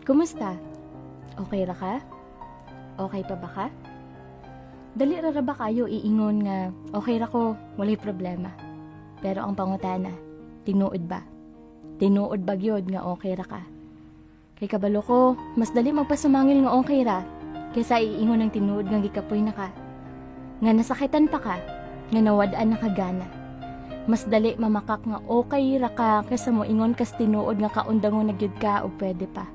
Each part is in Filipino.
Kumusta? Okay ra ka? Okay pa ba ka? Dali ra ba kayo iingon nga okay ra ko, walay problema. Pero ang pangutana, tinuod ba? Tinuod ba gyud nga okay ra ka? Kay kabalo ko, mas dali magpasumangil nga okay ra kaysa iingon ng tinuod nga gikapoy na ka. Nga nasakitan pa ka, nga nawad-an na kagana. Mas dali mamakak nga okay ra ka kaysa mo ingon kas tinuod nga kaundangon na gyud ka o pwede pa.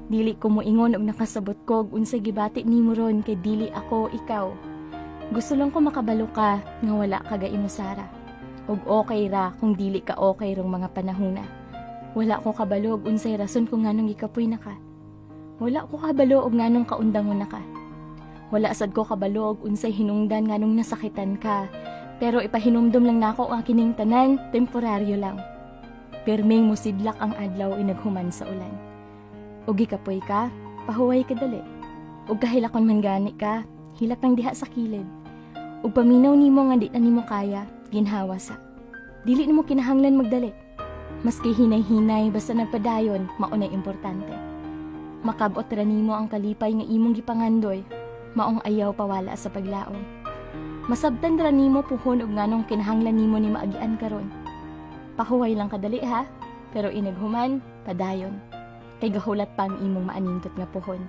Dili ko mo ingon og nakasabot ko og unsay gibati nimo ron kay dili ako ikaw. Gusto lang ko makabalo ka nga wala ka gaimo Sara. Og okay ra kung dili ka okay rong mga panahona. Wala ko kabalo og unsay rason kung nganong gikapoy na ka. Wala ko kabalo og nganong kaundangon na ka. Wala sad ko kabalo og unsay hinungdan nganong nasakitan ka. Pero ipahinumdum lang nako ang kining tanan, temporaryo lang. Pirming musidlak ang adlaw inaghuman sa ulan. Og gikapoy ka, pahuway ka dali. Og kahilakon man gani ka, hilak ng diha sa kilid. Og paminaw nimo nga di na nimo kaya, ginhawa sa. Dili nimo kinahanglan magdali. Maski hinay-hinay basta nagpadayon, maunay importante. Makabot ra nimo ang kalipay nga imong gipangandoy, maong ayaw pawala sa paglaom. Masabtan ra nimo puhon og nganong kinahanglan nimo ni maagian karon. Pahuway lang kadali ha, pero inaghuman, padayon. Kay gahulat pa ang imong maanindot nga puhon.